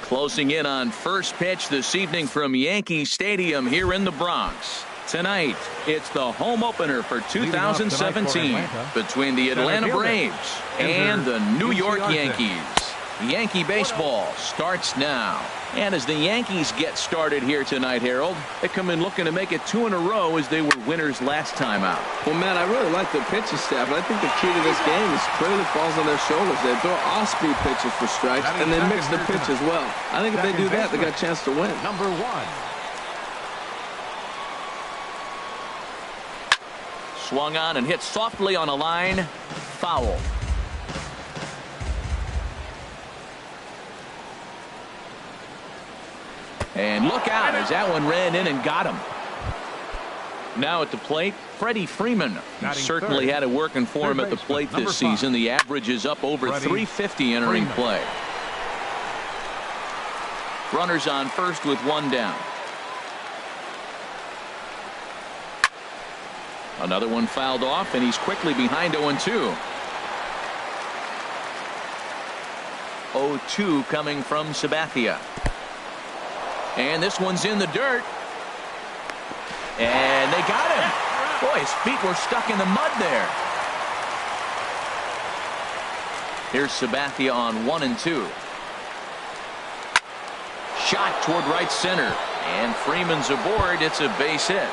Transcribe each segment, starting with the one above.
Closing in on first pitch this evening from Yankee Stadium here in the Bronx. Tonight, it's the home opener for 2017 between the Atlanta Braves and the New York Yankees. Yankee baseball starts now. And as the Yankees get started here tonight, Harold, they come in looking to make it 2 in a row as they were winners last time out. Well, Matt, I really like the pitching staff, but I think the key to this game is clearly falls on their shoulders. They throw off-speed pitches for strikes, and they mix the pitch as well. I think if they do that, they got a chance to win. Number 1. Swung on and hit softly on a line. Foul. And look out as that one ran in and got him. Now at the plate, Freddie Freeman. Certainly had it working for him at the plate this season. The average is up over 350 entering play. Runners on first with 1 down. Another one fouled off, and he's quickly behind 0-2. 0-2 coming from Sabathia. And this one's in the dirt. And they got him. Boy, his feet were stuck in the mud there. Here's Sabathia on 1-2. Shot toward right center. And Freeman's aboard. It's a base hit.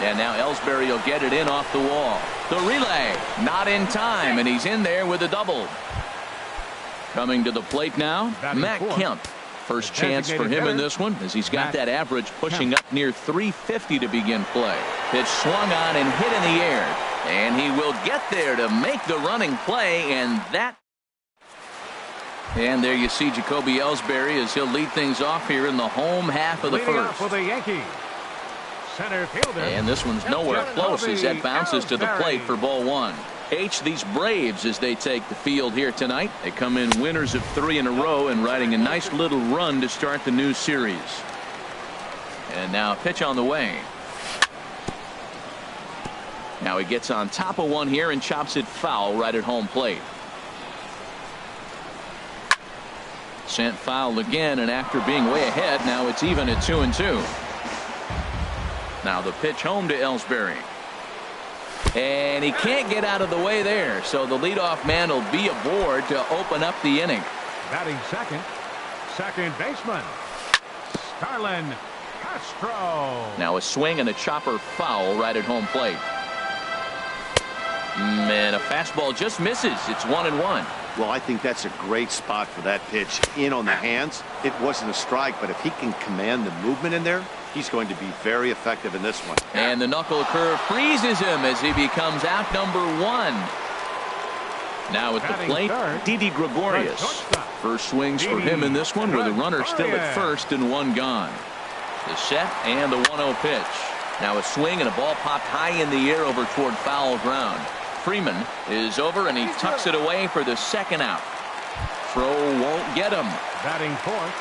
And now Ellsbury will get it in off the wall. The relay, not in time, and he's in there with a double. Coming to the plate now, Matt Kemp. First chance for him in this one, as he's got that average pushing up near 350 to begin play. Pitch swung on and hit in the air. And he will get there to make the running play, and that. And there you see Jacoby Ellsbury as he'll lead things off here in the home half of the first. For the Yankees. Center fielder. And this one's nowhere close as that bounces to the plate for ball 1. These Braves, as they take the field here tonight, they come in winners of 3 in a row and riding a nice little run to start the new series. And now a pitch on the way. Now he gets on top of one here and chops it foul right at home plate. Sent foul again, and after being way ahead, now it's even at 2-2. Now the pitch home to Ellsbury. And he can't get out of the way there, so the leadoff man will be aboard to open up the inning. Batting second baseman, Starlin Castro. Now a swing and a chopper foul right at home plate. And a fastball just misses. It's 1-1. Well, I think that's a great spot for that pitch. In on the hands. It wasn't a strike, but if he can command the movement in there, he's going to be very effective in this one. And the knuckle curve freezes him as he becomes out number 1. Now at the plate, Didi Gregorius. First swings for him in this one with a runner still at first and 1 gone. The set and the 1-0 pitch. Now a swing and a ball popped high in the air over toward foul ground. Freeman is over and he tucks it away for the second out. Throw won't get him. Batting fourth,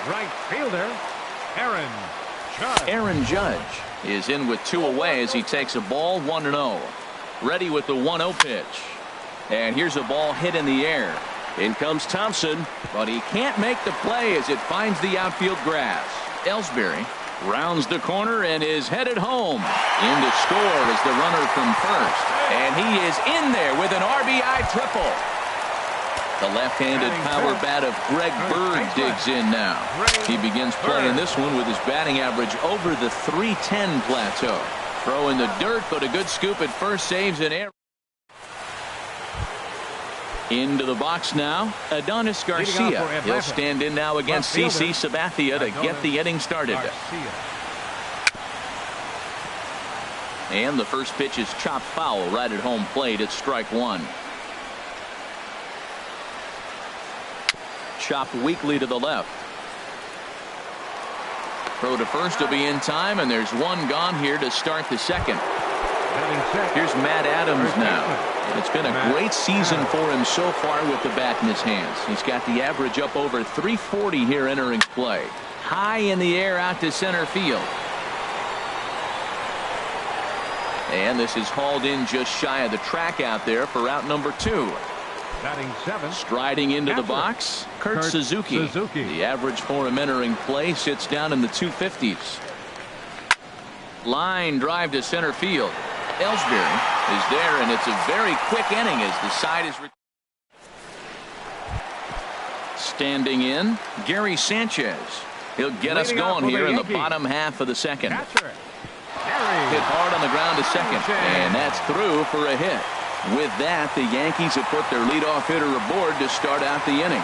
right fielder, Aaron Judge is in with 2 away as he takes a ball 1-0. Ready with the 1-0 pitch. And here's a ball hit in the air. In comes Thompson, but he can't make the play as it finds the outfield grass. Ellsbury rounds the corner and is headed home. In to score is the runner from first. And he is in there with an RBI triple. The left-handed power bat of Greg Bird digs in now. He begins playing this one with his batting average over the 310 plateau. Throw in the dirt, but a good scoop at first saves an error. Into the box now, Adonis Garcia. He'll stand in now against CC Sabathia to get the inning started. And the first pitch is chopped foul right at home plate. It's strike 1. Chopped weakly to the left. Throw to first will be in time, and there's 1 gone here to start the second. Here's Matt Adams now. It's been a great season for him so far with the bat in his hands. He's got the average up over 340 here entering play. High in the air out to center field. And this is hauled in just shy of the track out there for out number 2. Batting 7. Striding into the box, Kurt Suzuki. The average for him entering play sits down in the 250s. Line drive to center field. Ellsbury is there, and it's a very quick inning as the side is standing in. Gary Sanchez. He'll get us going here in the bottom half of the second. Catcher. Hit hard on the ground to second, and that's through for a hit. With that, the Yankees have put their leadoff hitter aboard to start out the inning.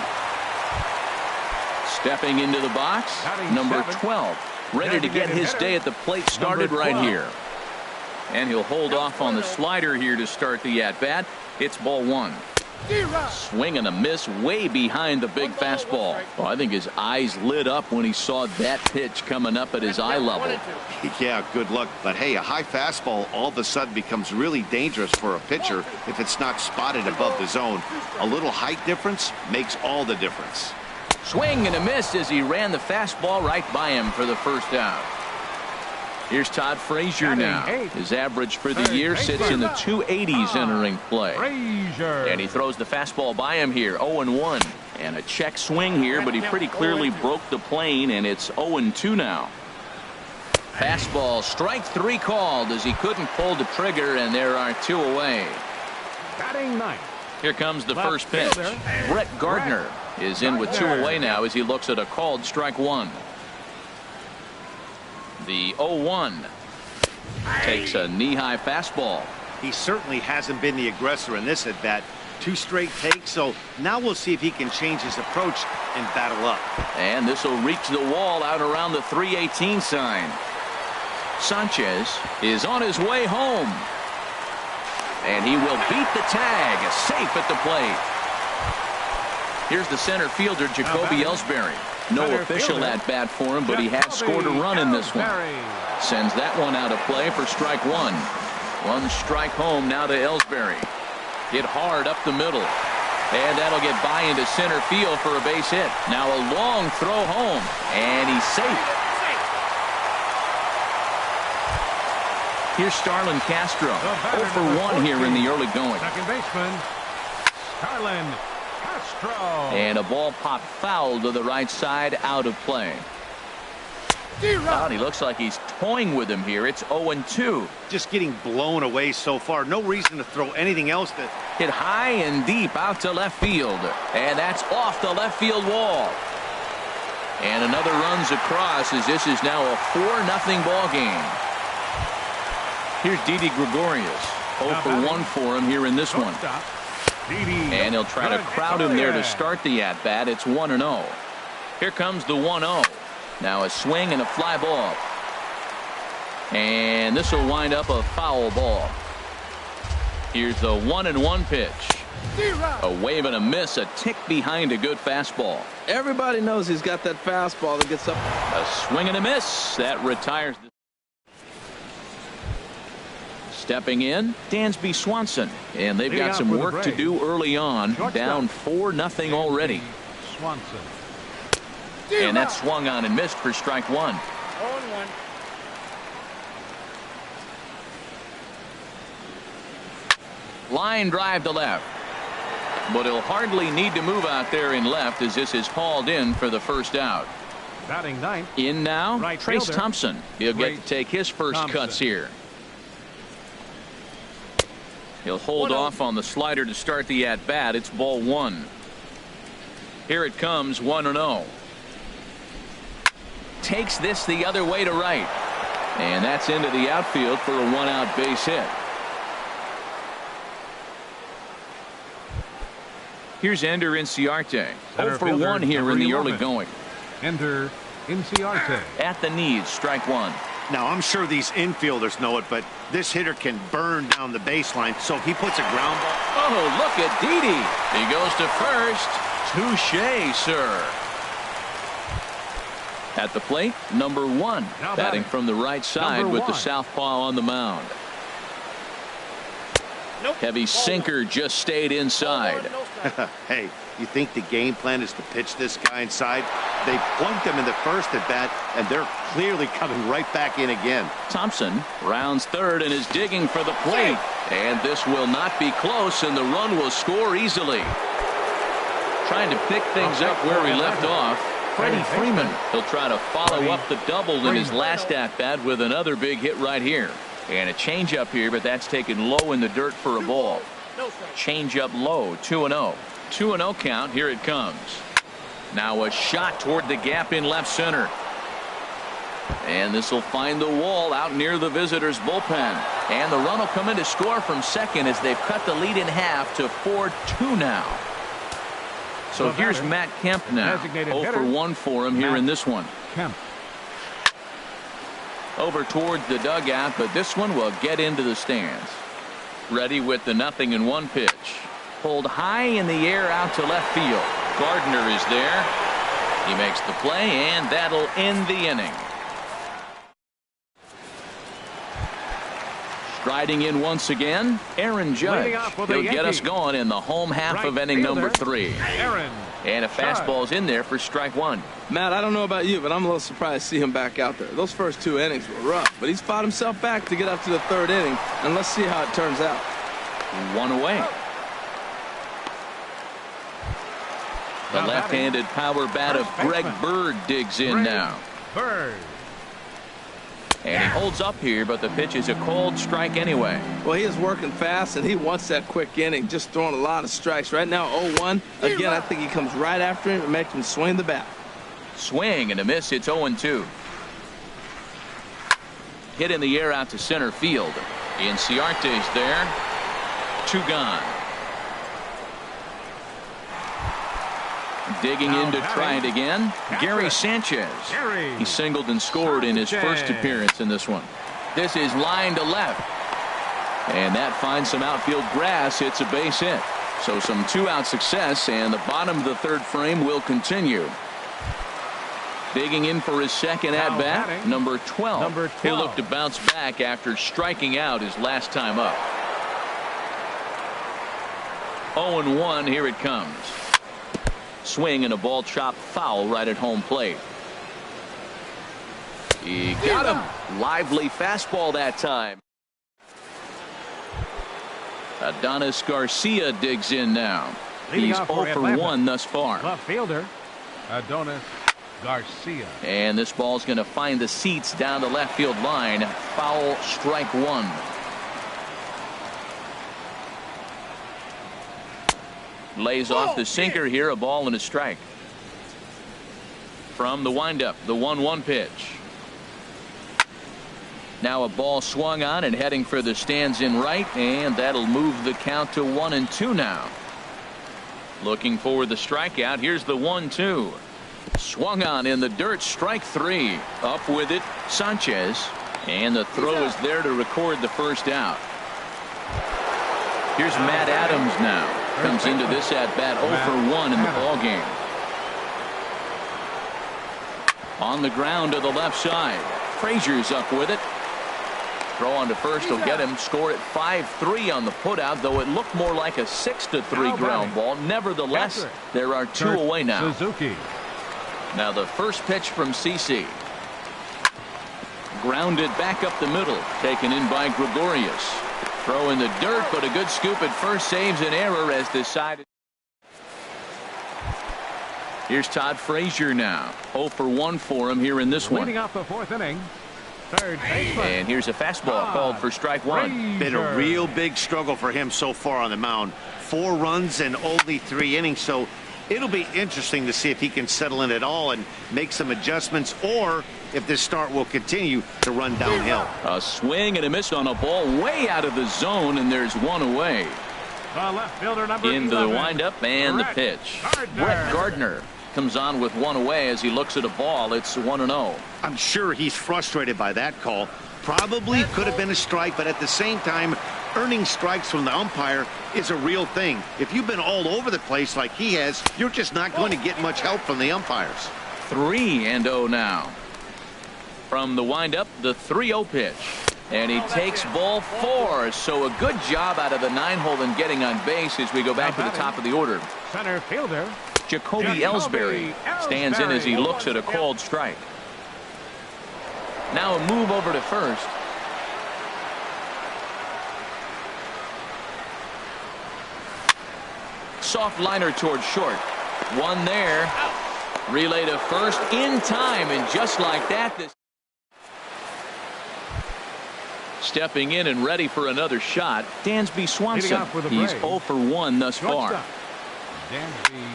Stepping into the box, number 12, ready to get his day at the plate started right here. And he'll hold off on the slider here to start the at-bat. It's ball 1. Swing and a miss way behind the big fastball. Oh, I think his eyes lit up when he saw that pitch coming up at his eye level. Yeah, good luck. But hey, a high fastball all of a sudden becomes really dangerous for a pitcher if it's not spotted above the zone. A little height difference makes all the difference. Swing and a miss as he ran the fastball right by him for the first out. Here's Todd Frazier now. His average for the year sits in the 280s entering play. And he throws the fastball by him here, 0-1. And a check swing here, but he pretty clearly broke the plane, and it's 0-2 now. Fastball, strike 3 called as he couldn't pull the trigger, and there are 2 away. Batting 9. Here comes the first pitch. Brett Gardner is in with 2 away now as he looks at a called strike 1. The 0-1 takes a knee-high fastball. He certainly hasn't been the aggressor in this at-bat. 2 straight takes, so now we'll see if he can change his approach and battle up. And this will reach the wall out around the 318 sign. Sanchez is on his way home. And he will beat the tag, safe at the plate. Here's the center fielder, Jacoby Ellsbury. No official at-bat for him, but he has scored a run in this one. Sends that one out of play for strike 1. 1 strike home now to Ellsbury. Hit hard up the middle. And that'll get by into center field for a base hit. Now a long throw home, and he's safe. Here's Starlin Castro. 0 for 1 here in the early going. Second baseman, Starlin Castro. And a ball popped foul to the right side, out of play. Oh, he looks like he's toying with him here. It's 0-2. Just getting blown away so far. No reason to throw anything else. That hit high and deep out to left field. And that's off the left field wall. And another runs across as this is now a 4-0 ball game. Here's Didi Gregorius. 0 for 1 for him here in this one. And he'll try to crowd him there to start the at-bat. It's 1-0. Here comes the 1-0. Now a swing and a fly ball. And this will wind up a foul ball. Here's the 1-1 pitch. A wave and a miss, a tick behind a good fastball. Everybody knows he's got that fastball that gets up. A swing and a miss. That retires. Stepping in, Dansby Swanson. And they've got some work to do early on. Down 4-0 already. Swanson. And that swung on and missed for strike 1. 0-1. Line drive to left. But he'll hardly need to move out there in left as this is hauled in for the first out. Batting 9. In now, Right Trace fielder. Thompson. He'll get to take his first cuts here. He'll hold off on the slider to start the at-bat. It's ball 1. Here it comes, 1-0. Takes this the other way to right. And that's into the outfield for a 1-out base hit. Here's Ender Inciarte. 0 for 1 here in the early going. Ender Inciarte. At the knees, strike 1. now I'm sure these infielders know it, but this hitter can burn down the baseline. So if he puts a ground ball. Oh, look at Didi. He goes to first. Touche, sir. At the plate, number 1. Now Batting from the right side with the southpaw on the mound. Heavy sinker just stayed inside. Hey, you think the game plan is to pitch this guy inside? They plunked him in the first at bat, and they're clearly coming right back in again. Thompson rounds third and is digging for the plate. And this will not be close, and the run will score easily. Trying to pick things up where he left off. Freddie Freeman. He'll try to follow up the double in his last at-bat with another big hit right here. And a changeup here, but that's taken low in the dirt for a ball. Changeup low, 2-0. 2-0 count. Here it comes. Now a shot toward the gap in left center. And this will find the wall out near the visitors' bullpen. And the run will come in to score from second as they've cut the lead in half to 4-2 now. So here's Matt Kemp now. 0 for 1 for him here in this one. Kemp. Over towards the dugout, but this one will get into the stands. Ready with the 0-1 pitch. Pulled high in the air out to left field. Gardner is there. He makes the play, and that'll end the inning. Striding in once again, Aaron Judge. He'll get us going in the home half of inning number 3. And a fastball's in there for strike 1. Matt, I don't know about you, but I'm a little surprised to see him back out there. Those first 2 innings were rough, but he's fought himself back to get up to the 3rd inning, and let's see how it turns out. 1 away. The left-handed power bat of Greg Bird digs in now. Bird. And he holds up here, but the pitch is a cold strike anyway. Well, he is working fast, and he wants that quick inning, just throwing a lot of strikes. Right now, 0-1. Again, I think he comes right after him and makes him swing the bat. Swing and a miss. It's 0-2. Hit in the air out to center field. Inciarte's there. 2 gone. Digging in to try it again, Gary Sanchez. He singled and scored in his first appearance in this one. This is line to left. And that finds some outfield grass. It's a base hit. So some 2-out success, and the bottom of the 3rd frame will continue. Digging in for his second at-bat, number 12. He'll look to bounce back after striking out his last time up. 0-1, here it comes. Swing and a ball chopped foul right at home plate. He got him. Lively fastball that time. Adonis Garcia digs in now. He's 0 for 1 thus far. Left fielder Adonis Garcia. And this ball's going to find the seats down the left field line. Foul, strike 1. Lays off the sinker here, a ball and a strike. From the windup, the 1-1 pitch. Now a ball swung on and heading for the stands in right, and that'll move the count to 1-2 now. Looking for the strikeout. Here's the 1-2. Swung on in the dirt, strike 3. Up with it, Sanchez. And the throw is there to record the first out. Here's Matt Adams now. Comes into this at-bat 0 for 1 in the ballgame. On the ground to the left side. Frazier's up with it. Throw on to first will get him. Score at 5-3 on the putout, though it looked more like a 6-3 ground ball. Nevertheless, there are 2 away now. Suzuki. Now the first pitch from CC. Grounded back up the middle. Taken in by Gregorius. Throw in the dirt, but a good scoop at first saves an error as decided. Here's Todd Frazier now. 0 for 1 for him here in this one. Leading off the 4th inning. 3rd baseman. And here's a fastball called for strike 1. Been a real big struggle for him so far on the mound. 4 runs in only 3 innings, so it'll be interesting to see if he can settle in at all and make some adjustments, or if this start will continue to run downhill. A swing and a miss on a ball way out of the zone, and there's 1 away. The left fielder number Into 11. the windup and the pitch. Brett Gardner comes on with 1 away as he looks at a ball. It's 1-0. I'm sure he's frustrated by that call. Probably could have been a strike, but at the same time, earning strikes from the umpire is a real thing. If you've been all over the place like he has, you're just not going to get much help from the umpires. 3-0 now. From the windup, the 3-0 pitch. And he takes ball 4. So a good job out of the 9-hole in getting on base as we go back to the top of the order. Center fielder Jacoby Ellsbury stands in as he looks at a called strike. Now a move over to first. Soft liner towards short. One there. Relay to first in time, and just like that, this stepping in and ready for another shot, Dansby Swanson. He's 0 for 1 thus far.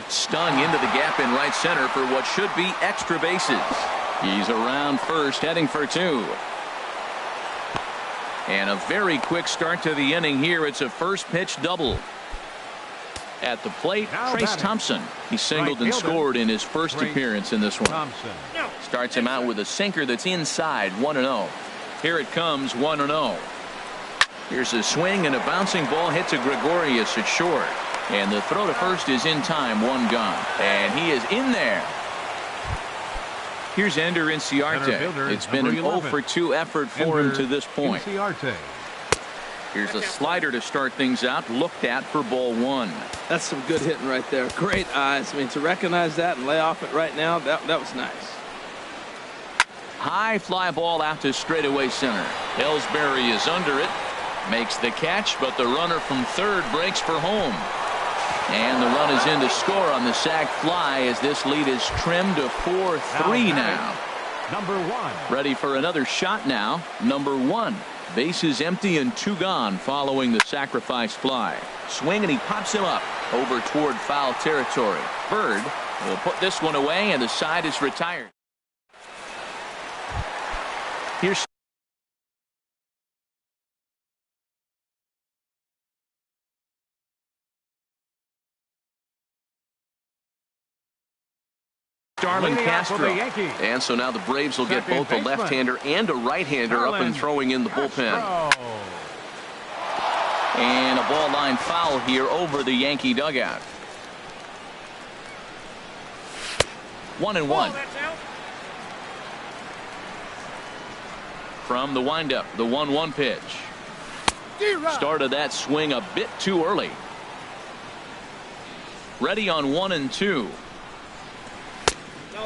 Stung into the gap in right center for what should be extra bases. He's around first, heading for 2. And a very quick start to the inning here. It's a first pitch double. At the plate, Trace Thompson. He singled and scored in his first appearance in this one. Starts him out with a sinker that's inside, 1-0. Here it comes, 1-0. Here's a swing, and a bouncing ball hits a Gregorius at short. And the throw to first is in time, 1 gone. And he is in there. Here's Ender Inciarte. It's been an 0 for 2 effort for him to this point. Here's a slider to start things out, looked at for ball 1. That's some good hitting right there. Great eyes. I mean, to recognize that and lay off it right now, that was nice. High fly ball out to straightaway center. Ellsbury is under it. Makes the catch, but the runner from third breaks for home. And the run is in to score on the sac fly as this lead is trimmed to 4-3 now. Number 1. Ready for another shot now. Number 1. Bases empty and 2 gone following the sacrifice fly. Swing, and he pops him up over toward foul territory. Bird will put this one away, and the side is retired. Here's Starlin Castro. And so now the Braves will get both a left-hander and a right-hander up and throwing in the bullpen. And a ball line foul here over the Yankee dugout. 1-1. From the windup, the 1-1 pitch. Started that swing a bit too early. Ready on 1-2.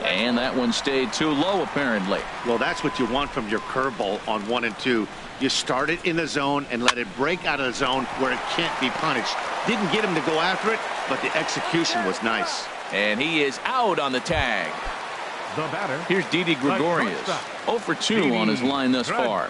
And that one stayed too low, apparently. Well, that's what you want from your curveball on 1-2. You start it in the zone and let it break out of the zone where it can't be punished. Didn't get him to go after it, but the execution was nice. And he is out on the tag. The batter. Here's Didi Gregorius. 0 for 2 on his line thus far.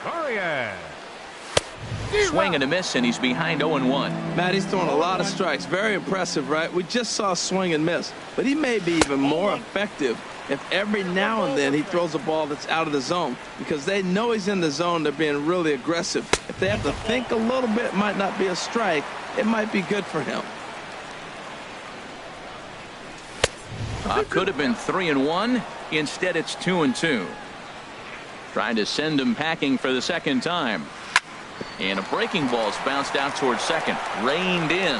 Swing and a miss, and he's behind 0-1. Matt, he's throwing a lot of strikes. Very impressive, right? We just saw swing and miss. But he may be even more effective if every now and then he throws a ball that's out of the zone. Because they know he's in the zone. They're being really aggressive. If they have to think a little bit, it might not be a strike. It might be good for him. Could have been 3-1. Instead, it's 2-2. Trying to send him packing for the second time. And a breaking ball's bounced out towards second. Reined in.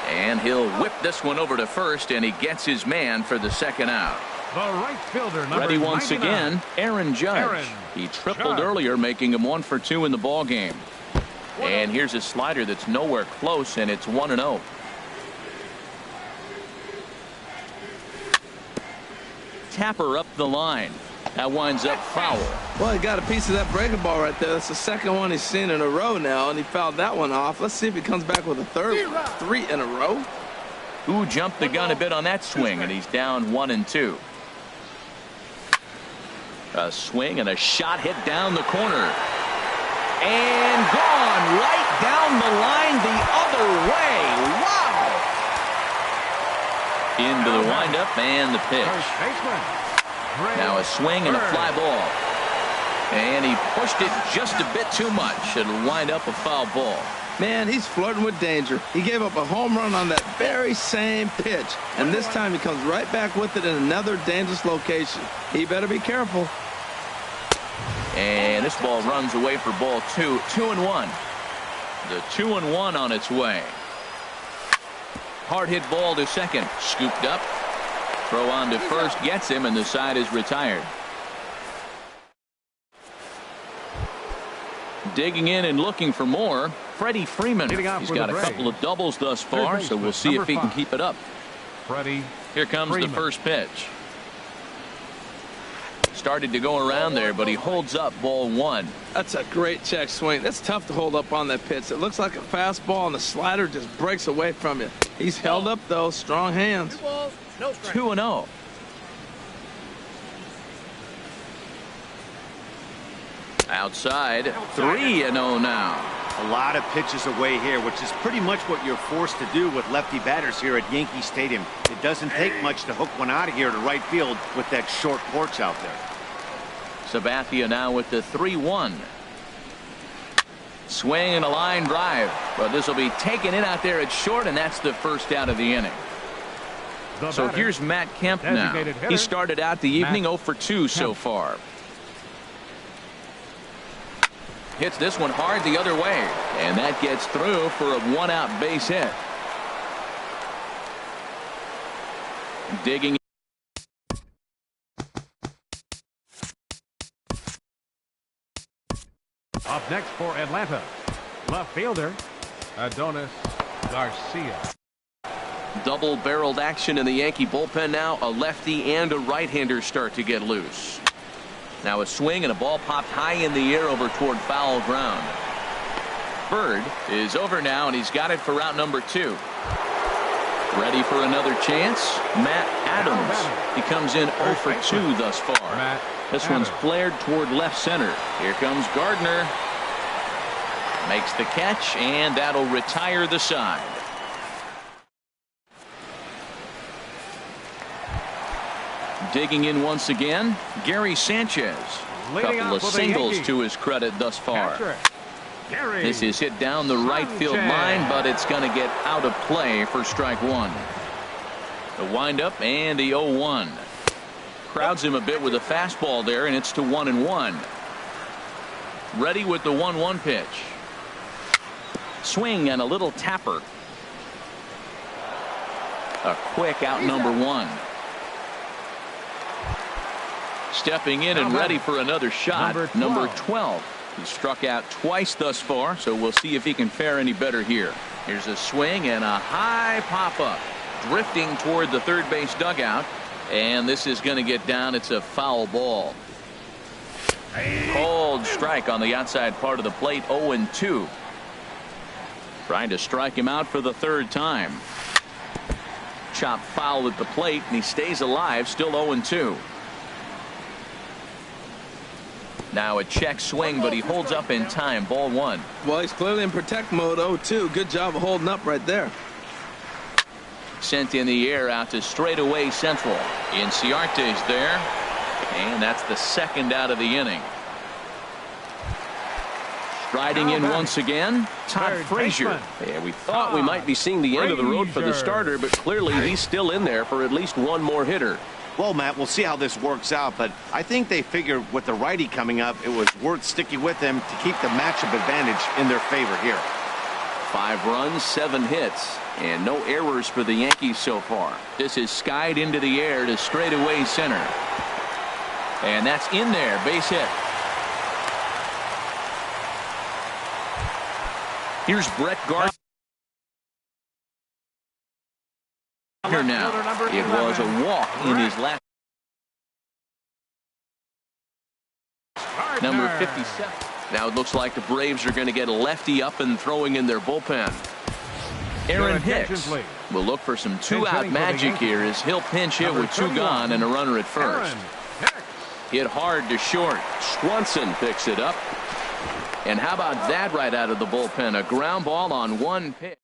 And he'll whip this one over to first, and he gets his man for the second out. The right fielder, number Ready once 99. again, Aaron Judge. He tripled earlier, making him 1 for 2 in the ball game. And here's a slider that's nowhere close, and it's 1-0. Tapper up the line. That winds up foul. Well, he got a piece of that breaking ball right there. That's the second one he's seen in a row now, and he fouled that one off. Let's see if he comes back with a third one. 3 in a row. Who jumped the gun a bit on that swing, and he's down 1-2. A swing and a shot hit down the corner. And gone right down the line the other way. Wow! Into the windup and the pitch. Now a swing and a fly ball. And he pushed it just a bit too much. It'll wind up a foul ball. Man, he's flirting with danger. He gave up a home run on that very same pitch. And this time he comes right back with it in another dangerous location. He better be careful. And this ball runs away for ball 2. 2-1. The 2-1 on its way. Hard hit ball to second. Scooped up. Throw on to first gets him, and the side is retired. Digging in and looking for more, Freddie Freeman. Leading off He's with got the a Braves. couple of doubles thus Third far, so baseman, we'll see if number he can 5. keep it up. Freddie Here comes Freeman. the first pitch. Started to go around there, but he holds up ball 1. That's a great check swing. That's tough to hold up on that pitch. It looks like a fastball, and the slider just breaks away from you. He's held up, though. Strong hands. 2-0. Outside, 3-0 now. A lot of pitches away here, which is pretty much what you're forced to do with lefty batters here at Yankee Stadium. It doesn't take much to hook one out of here to right field with that short porch out there. Sabathia now with the 3-1. Swing and a line drive. But this will be taken in out there at short, and that's the first out of the inning. The So batter, here's Matt Kemp now. designated hitter, He started out the evening Matt 0 for 2 so Kemp. far. Hits this one hard the other way, and that gets through for a 1-out base hit. Digging. Up next for Atlanta, left fielder Adonis Garcia. Double-barreled action in the Yankee bullpen now. A lefty and a right-hander start to get loose. Now a swing and a ball popped high in the air over toward foul ground. Bird is over now, and he's got it for route number 2. Ready for another chance. Matt Adams. He comes in 0 for 2 thus far. Matt This one's Adams. flared toward left center. Here comes Gardner. Makes the catch, and that'll retire the side. Digging in once again, Gary Sanchez. Leading Couple off of for the singles Yankees. to his credit thus far. Catcher, Gary This is hit down the right field Sanchez. line, but it's going to get out of play for strike 1. The windup and the 0-1. Crowds him a bit with a fastball there, and it's to 1-1. Ready with the 1-1 pitch. Swing and a little tapper. A quick out number 1. Stepping in and ready for another shot. Number 12. He struck out twice thus far, so we'll see if he can fare any better here. Here's a swing and a high pop-up. Drifting toward the third base dugout. And this is going to get down. It's a foul ball. Cold strike on the outside part of the plate. 0-2. Trying to strike him out for the third time. Chop foul at the plate, and he stays alive. Still 0-2. Now a check swing, but he holds up in time. Ball 1. Well, he's clearly in protect mode. 0-2. Good job of holding up right there. Sent in the air out to straightaway central. Inciarte's there, and that's the second out of the inning. Striding in once again, Todd Third Frazier. baseman. Yeah, we thought we might be seeing the end of the road for the Frazier. starter, but clearly he's still in there for at least one more hitter. Well, Matt, we'll see how this works out, but I think they figure with the righty coming up, it was worth sticking with them to keep the matchup advantage in their favor here. 5 runs, 7 hits, and no errors for the Yankees so far. This is skied into the air to straightaway center. And that's in there, base hit. Here's Brett Gardner now. It was a walk in his last. Number 57. Now it looks like the Braves are going to get a lefty up and throwing in their bullpen. Aaron Hicks will look for some 2-out magic here as he'll pinch hit with 2 gone and a runner at first. Hit hard to short. Swanson picks it up. And how about that right out of the bullpen? A ground ball on 1 pitch.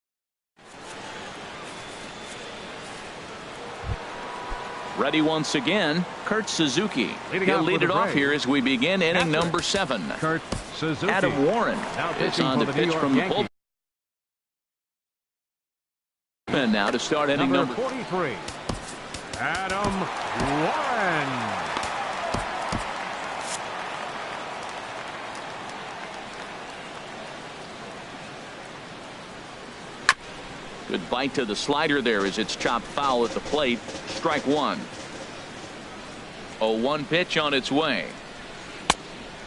Ready once again, Kurt Suzuki. He'll lead it off here as we begin inning number 7. Kurt Suzuki. Adam Warren is on to pitch from the bullpen now to start inning number 43. Adam Warren. Good bite to the slider there as it's chopped foul at the plate. Strike 1. 0-1 pitch on its way.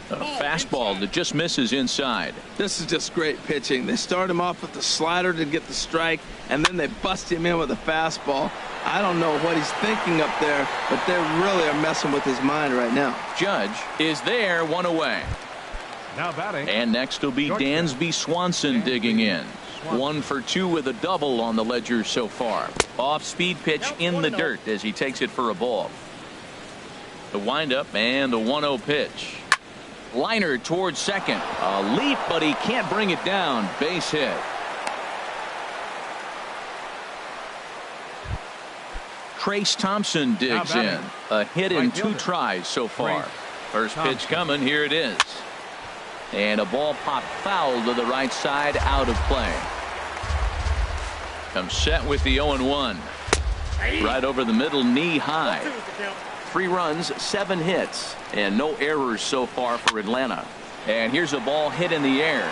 A fastball that just misses inside. This is just great pitching. They start him off with the slider to get the strike, and then they bust him in with a fastball. I don't know what he's thinking up there, but they really are messing with his mind right now. Judge is there, one away. Now batting. And next will be Dansby Swanson digging in. 1 for 2 with a double on the ledger so far. Off-speed pitch in the dirt as he takes it for a ball. The windup and the 1-0 pitch. Liner towards second. A leap, but he can't bring it down. Base hit. Trace Thompson digs in. A hit in 2 tries so far. First pitch coming. Here it is. And a ball popped foul to the right side, out of play. Comes set with the 0-1. Right over the middle, knee high. 3 runs, 7 hits, and no errors so far for Atlanta. And here's a ball hit in the air.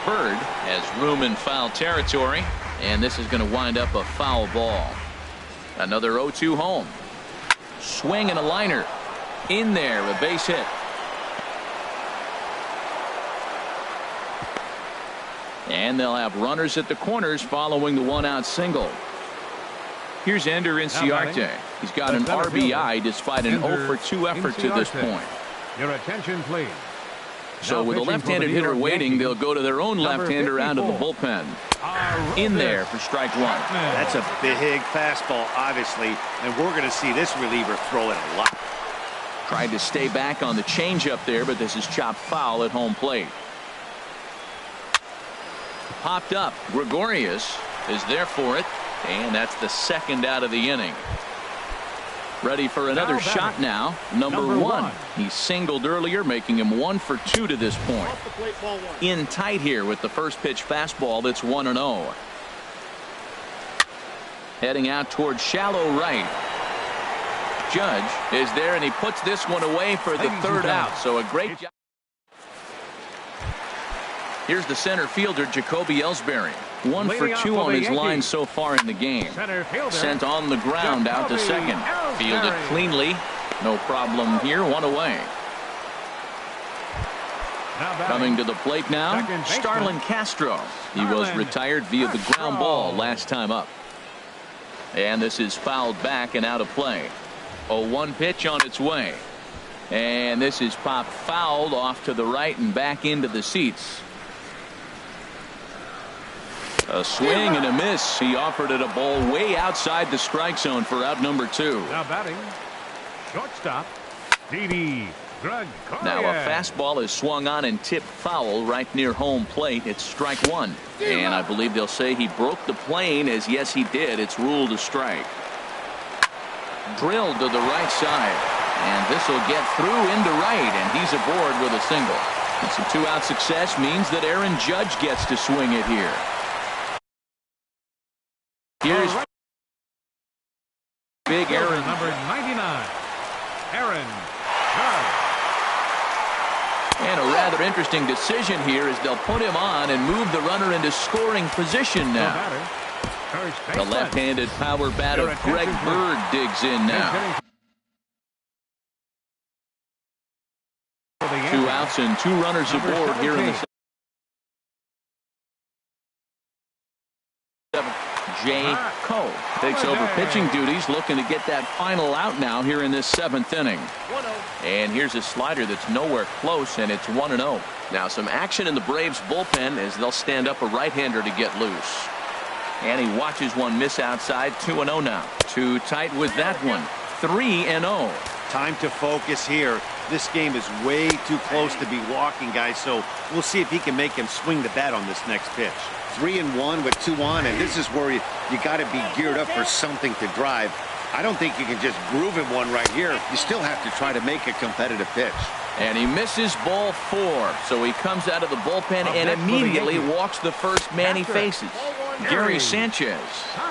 Bird has room in foul territory, and this is going to wind up a foul ball. Another 0-2 home. Swing and a liner. In there, a base hit. And they'll have runners at the corners following the 1-out single. Here's Ender Inciarte. He's got an RBI despite an 0-for-2 effort to this point. Your attention, please. So with a left-handed hitter waiting, they'll go to their own left-hander out of the bullpen. In there for strike 1. That's a big fastball, obviously, and we're going to see this reliever throw it a lot. Tried to stay back on the changeup there, but this is chopped foul at home plate. Popped up. Gregorius is there for it, and that's the 2nd out of the inning. Ready for another shot now. Number 1. He singled earlier, making him 1 for 2 to this point. In tight here with the first pitch fastball that's 1-0. Heading out towards shallow right. Judge is there, and he puts this one away for the 3rd out. So a great job. Here's the center fielder, Jacoby Ellsbury. 1 for 2 on his line so far in the game. Sent on the ground out to second. Fielded cleanly. No problem here. 1 away. Coming to the plate now, Starlin Castro. He was retired via the ground ball last time up. And this is fouled back and out of play. 0-1 pitch on its way. And this is popped fouled off to the right and back into the seats. A swing and a miss. He offered it a ball way outside the strike zone for out number 2. Now batting, shortstop, Didi Gregorius. Now a fastball is swung on and tipped foul right near home plate. It's strike 1. And I believe they'll say he broke the plane, as yes he did. It's ruled a strike. Drilled to the right side. And this will get through into right, and he's aboard with a single. And some 2-out success means that Aaron Judge gets to swing it here. Here's big Aaron. Number 99, Aaron Judge. And a rather interesting decision here as they'll put him on and move the runner into scoring position now. The left-handed power bat of Greg Bird digs in now. 2 outs and 2 runners aboard here in the 7th. Jay Coe takes over pitching duties, looking to get that final out now here in this 7th inning. And here's a slider that's nowhere close, and it's 1-0. Now some action in the Braves bullpen as they'll stand up a right-hander to get loose. And he watches one miss outside. 2-0 now. Too tight with that one. 3-0. Time to focus here. This game is way too close to be walking, guys, so we'll see if he can make him swing the bat on this next pitch. 3-1 with 2 on, and this is where you got to be geared up for something to drive. I don't think you can just groove him one right here. You still have to try to make a competitive pitch. And he misses ball 4, so he comes out of the bullpen and immediately walks the first man he faces. Gary Sanchez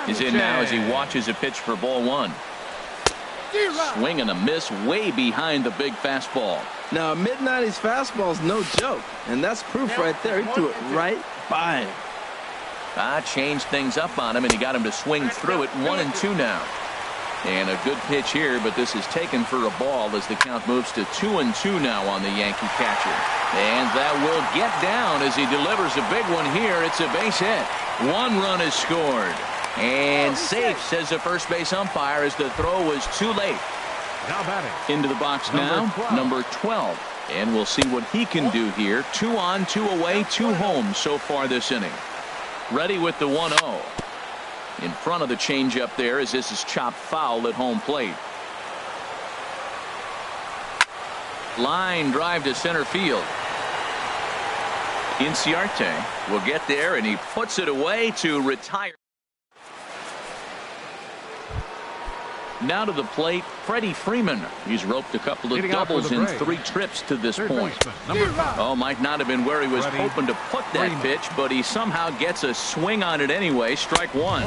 is in now as he watches a pitch for ball 1. Swing and a miss way behind the big fastball. Now a mid-90s fastball is no joke, and that's proof right there. He threw it right by him. Changed things up on him, and he got him to swing through it. 1-2 now. And a good pitch here, but this is taken for a ball as the count moves to 2-2 now on the Yankee catcher. And that will get down as he delivers a big one here. It's a base hit. 1 run is scored. And safe, says the first base umpire, as the throw was too late. Now batting. Into the box now, number 12. And we'll see what he can do here. 2 on, 2 away, 2 home so far this inning. Ready with the 1-0. In front of the changeup there as this is chopped foul at home plate. Line drive to center field. Inciarte will get there, and he puts it away to retire. Now to the plate, Freddie Freeman. He's roped a couple of doubles in 3 trips to this point. Oh, might not have been where he was hoping to put that pitch, but he somehow gets a swing on it anyway. Strike 1.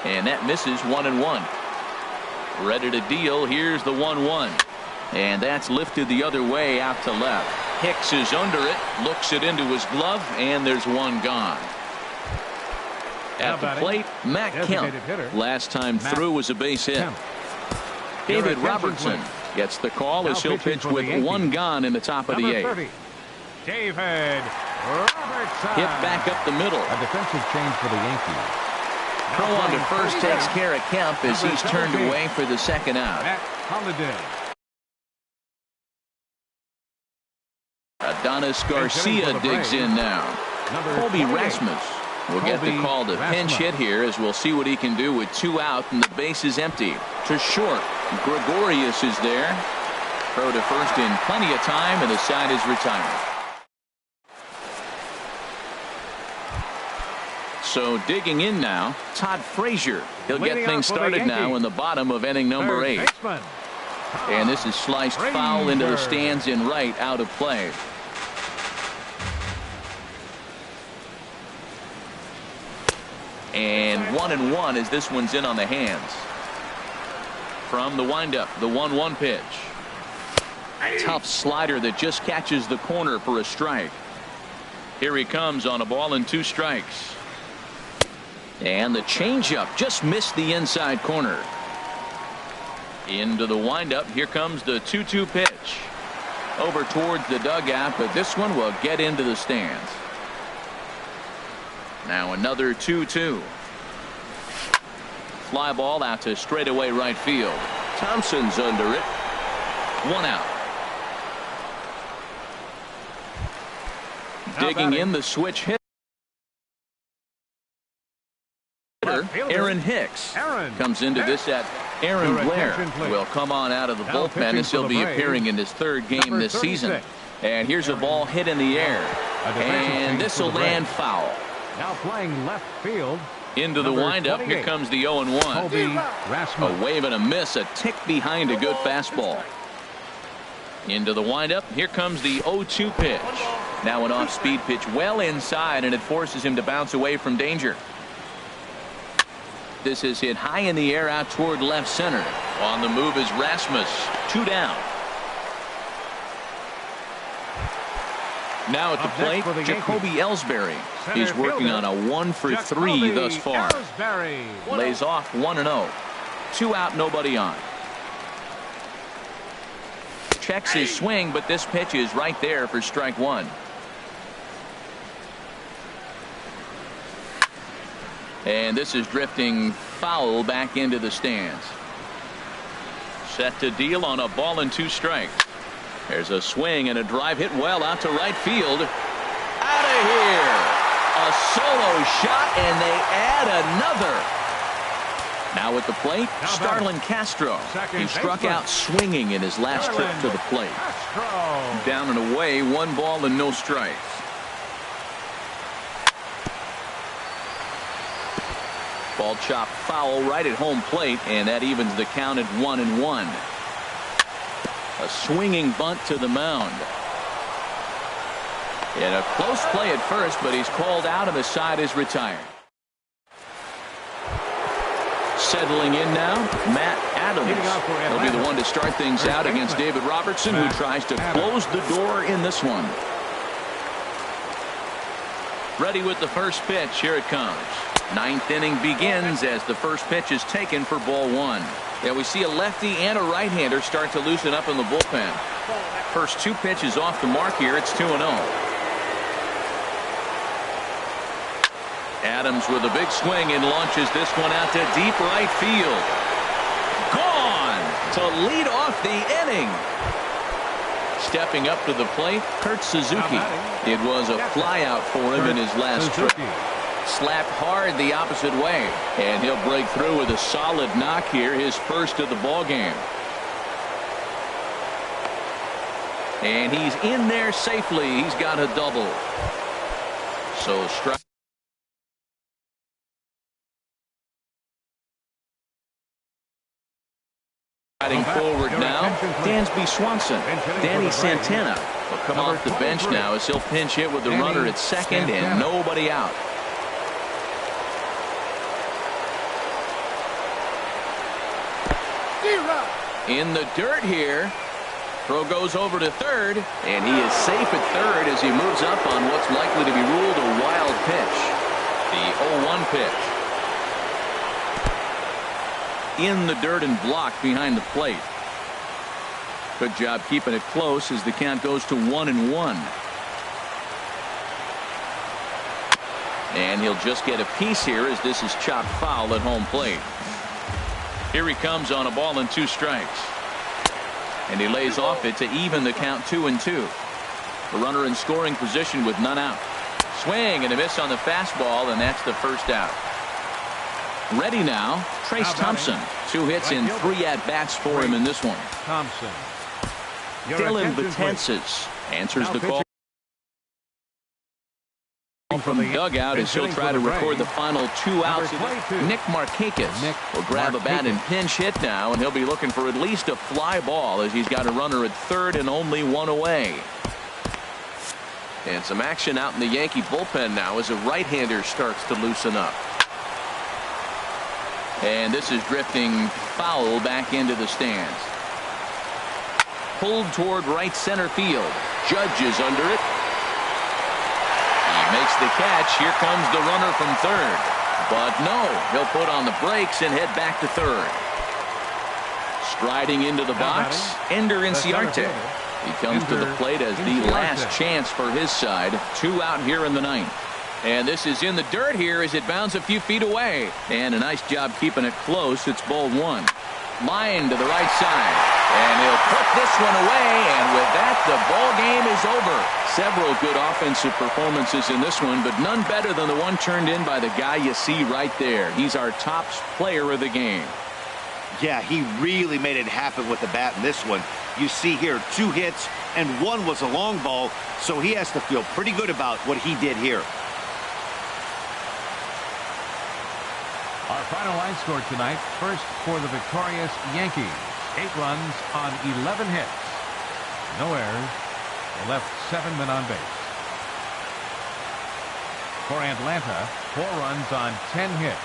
And that misses 1-1. Ready to deal. Here's the 1-1. And that's lifted the other way out to left. Hicks is under it, looks it into his glove, and there's 1 gone. At the plate, Matt Kemp. Last time through was a base hit. David Robertson gets the call as he'll pitch with 1 gone in the top of the 8th. David Robertson. Hit back up the middle. A defensive change for the Yankees. Throw on to first takes care of Kemp as he's turned away for the second out. Matt Holliday. Adonis Garcia digs in now. Colby Rasmus will get the call to pinch hit here as we'll see what he can do with 2 out and the base is empty. To short, Gregorius is there. Throw to first in plenty of time, and the side is retired. So digging in now, Todd Frazier. He'll get things started now in the bottom of inning number 8. And this is sliced foul into the stands in right, out of play. And 1-1 as this one's in on the hands. From the windup, the 1-1 pitch. Tough slider that just catches the corner for a strike. Here he comes on a ball and 2 strikes. And the changeup just missed the inside corner. Into the windup. Here comes the 2-2 pitch. Over towards the dugout, but this one will get into the stands. Now another 2-2. Fly ball out to straightaway right field. Thompson's under it. 1 out. Digging in the switch hit. Aaron Hicks comes into this at Aaron Blair will come on out of the bullpen as he'll be appearing in his 3rd game this season. And here's a ball hit in the air. And this will land foul. Now playing left field. Into the windup. Here comes the 0-1. A wave and a miss. A tick behind a good fastball. Into the windup. Here comes the 0-2 pitch. Now an off-speed pitch well inside, and it forces him to bounce away from danger. This is hit high in the air out toward left center. On the move is Rasmus. 2 down. Now at the plate, Jacoby Ellsbury. He's working on a 1 for 3 thus far. Lays off 1-0. 2 out, nobody on. Checks his swing, but this pitch is right there for strike 1. And this is drifting foul back into the stands. Set to deal on a ball and 2 strikes. There's a swing and a drive hit well out to right field. Out of here. A solo shot, and they add another. Now at the plate, Starlin Castro. He struck out swinging in his last trip to the plate. Down and away, 1 ball and no strikes. Ball chopped foul right at home plate, and that evens the count at 1-1. A swinging bunt to the mound. And a close play at first, but he's called out and the side is retired. Settling in now, Matt Adams. He'll be the one to start things out against David Robertson, who tries to close the door in this one. Ready with the first pitch. Here it comes. 9th inning begins as the first pitch is taken for ball 1. Yeah, we see a lefty and a right-hander start to loosen up in the bullpen. First 2 pitches off the mark here. It's 2-0. Adams with a big swing and launches this one out to deep right field. Gone to lead off the inning. Stepping up to the plate, Kurt Suzuki. It was a flyout for him in his last trip. Slapped hard the opposite way, and he'll break through with a solid knock here, his first of the ball game. And he's in there safely. He's got a double. So strike. Riding forward now, Dansby Swanson. Danny Santana will come off the bench now as he'll pinch hit with the runner at second and nobody out. In the dirt here. Throw goes over to third, and he is safe at third as he moves up on what's likely to be ruled a wild pitch. The 0-1 pitch. In the dirt and blocked behind the plate. Good job keeping it close as the count goes to 1-1. And he'll just get a piece here as this is chopped foul at home plate. Here he comes on a ball and 2 strikes. And he lays off it to even the count 2-2. The runner in scoring position with none out. Swing and a miss on the fastball, and that's the first out. Ready now, Trace Thompson. 2 hits and 3 at-bats for him in this one. Thompson. Dylan Betances answers the call from the dugout as he'll try to record the final 2 outs. Nick Markakis will grab a bat and pinch hit now, and he'll be looking for at least a fly ball as he's got a runner at third and only 1 away. And some action out in the Yankee bullpen now as a right-hander starts to loosen up. And this is drifting foul back into the stands. Pulled toward right center field. Judge is under it. Makes the catch. Here comes the runner from third. But no, he'll put on the brakes and head back to third. Striding into the box, Ender Inciarte. He comes to the plate as the last chance for his side. 2 out here in the 9th. And this is in the dirt here as it bounds a few feet away. And a nice job keeping it close. It's ball 1. Line to the right side. And he'll put this one away, and with that, the ball game is over. Several good offensive performances in this one, but none better than the one turned in by the guy you see right there. He's our top player of the game. Yeah, he really made it happen with the bat in this one. You see here 2 hits, and 1 was a long ball, so he has to feel pretty good about what he did here. Our final line score tonight, first for the victorious Yankees. 8 runs on 11 hits. No errors. They left 7 men on base. For Atlanta, 4 runs on 10 hits.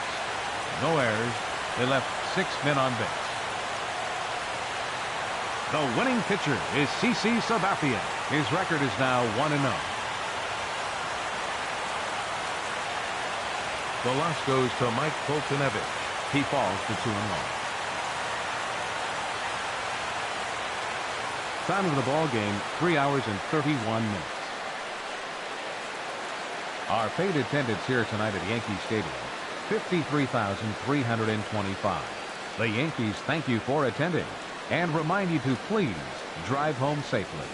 No errors. They left 6 men on base. The winning pitcher is CC Sabathia. His record is now 1-0. The loss goes to Mike Foltynewicz. He falls to 2-1. Time of the ball game, 3 hours and 31 minutes. Our paid attendance here tonight at Yankee Stadium, 53,325. The Yankees thank you for attending and remind you to please drive home safely.